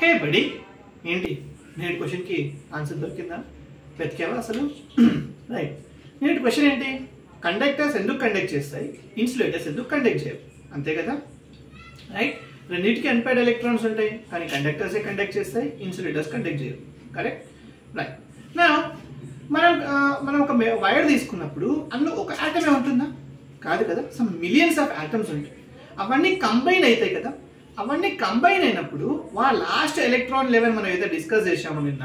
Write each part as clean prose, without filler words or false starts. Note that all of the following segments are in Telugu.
హే బడి ఏంటి నేటి క్వశ్చన్కి ఆన్సర్ దొరికిందా? వెతికావా అసలు? రైట్. నేటి క్వశ్చన్ ఏంటి? కండక్టర్స్ ఎందుకు కండక్ట్ చేస్తాయి, ఇన్సులేటర్స్ ఎందుకు కండక్ట్ చేయవు? అంతే కదా, రైట్. రెండింటికి అన్పైడ్ ఎలక్ట్రాన్స్ ఉంటాయి, కానీ కండక్టర్సే కండక్ట్ చేస్తాయి, ఇన్సులేటర్స్ కండక్ట్ చేయవు. Correct, right. నా మనం ఒక వైర్ తీసుకున్నప్పుడు అందులో ఒక ఆటమే ఉంటుందా? కాదు కదా, సమ్ మిలియన్స్ ఆఫ్ ఆటమ్స్ ఉంటాయి. అవన్నీ కంబైన్ అవుతాయి కదా. అవన్నీ కంబైన్ అయినప్పుడు ఆ లాస్ట్ ఎలక్ట్రాన్ లెవెల్ మనం ఏదైతే డిస్కస్ చేసామో నిన్న,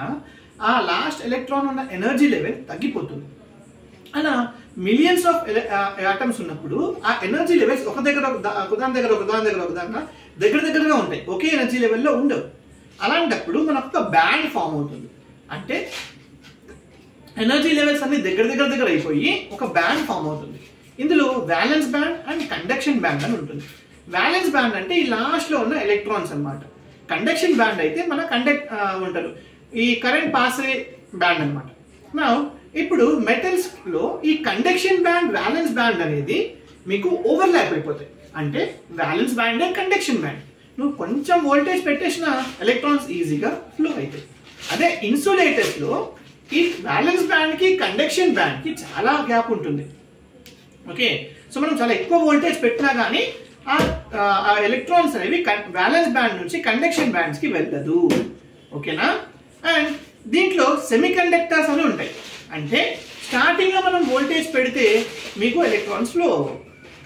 ఆ లాస్ట్ ఎలక్ట్రాన్ ఉన్న ఎనర్జీ లెవెల్ తగ్గిపోతుంది. అలా మిలియన్స్ ఆఫ్ ఆటమ్స్ ఉన్నప్పుడు ఆ ఎనర్జీ లెవెల్స్ ఒకదాని దగ్గరగా ఉంటాయి, ఒకే ఎనర్జీ లెవెల్లో ఉండవు. అలాంటప్పుడు మనకు ఒక బ్యాండ్ ఫామ్ అవుతుంది. అంటే ఎనర్జీ లెవెల్స్ అన్ని దగ్గర అయిపోయి ఒక బ్యాండ్ ఫామ్ అవుతుంది. ఇందులో valence band and conduction band అని ఉంటుంది. వ్యాలెన్స్ బ్యాండ్ అంటే ఈ లాస్ట్ లో ఉన్న ఎలక్ట్రాన్స్ అన్నమాట. కండక్షన్ బ్యాండ్ అయితే మన ఉంటారు ఈ కరెంట్ పాస్ అయ్యే బ్యాండ్ అనమాట. నా ఇప్పుడు మెటల్స్ లో ఈ కండక్షన్ బ్యాండ్ వ్యాలెన్స్ బ్యాండ్ అనేది మీకు ఓవర్లాప్ అయిపోతాయి. అంటే వ్యాలెన్స్ బ్యాండే కండక్షన్ బ్యాండ్. నువ్వు కొంచెం వోల్టేజ్ పెట్టేసిన ఎలక్ట్రాన్స్ ఈజీగా ఫ్లో అవుతాయి. అదే ఇన్సులేటర్స్ లో ఈ వ్యాలెన్స్ బ్యాండ్ కి కండక్షన్ బ్యాండ్ కి చాలా గ్యాప్ ఉంటుంది. ఓకే, సో మనం చాలా ఎక్కువ వోల్టేజ్ పెట్టినా కానీ ఆ ఎలక్ట్రాన్స్ అనేవి వ్యాలెన్స్ బ్యాండ్ నుంచి కండక్షన్ బ్యాండ్స్ కి వెళ్ళదు. ఓకేనా? అండ్ దీంట్లో సెమీ కండక్టర్స్ అని ఉంటాయి. అంటే స్టార్టింగ్ లో మనం వోల్టేజ్ పెడితే మీకు ఎలక్ట్రాన్స్ ఫ్లో అవ్వవు,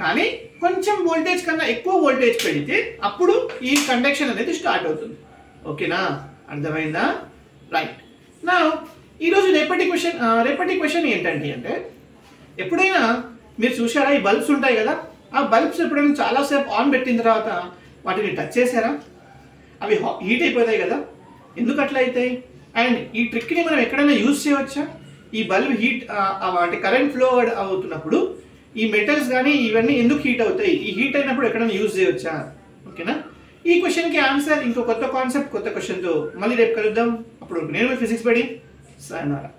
కానీ కొంచెం వోల్టేజ్ కన్నా ఎక్కువ వోల్టేజ్ పెడితే అప్పుడు ఈ కండక్షన్ అనేది స్టార్ట్ అవుతుంది. ఓకేనా, అర్థమైందా? రైట్. నా ఈరోజు రేపటి క్వశ్చన్ ఏంటంటే అంటే ఎప్పుడైనా మీరు చూసారా ఈ బల్బ్స్ ఉంటాయి కదా, ఆ బల్బ్స్ ఎప్పుడైనా చాలాసేపు ఆన్ పెట్టిన తర్వాత వాటిని టచ్ చేశారా? అవి హీట్ అయిపోతాయి కదా. ఎందుకు అట్లా అవుతాయి? అండ్ ఈ ట్రిక్ని మనం ఎక్కడైనా యూజ్ చేయవచ్చా? ఈ బల్బ్ హీట్ అంటే కరెంట్ ఫ్లో అవుతున్నప్పుడు ఈ మెటల్స్ కానీ ఇవన్నీ ఎందుకు హీట్ అవుతాయి? ఈ హీట్ అయినప్పుడు ఎక్కడైనా యూజ్ చేయవచ్చా? ఓకేనా? ఈ క్వశ్చన్కి ఆన్సర్ ఇంకో కొత్త కాన్సెప్ట్ కొత్త క్వశ్చన్తో మళ్ళీ రేపు కలుద్దాం. అప్పుడు నేను ఫిజిక్స్ బడి. సాయనారా.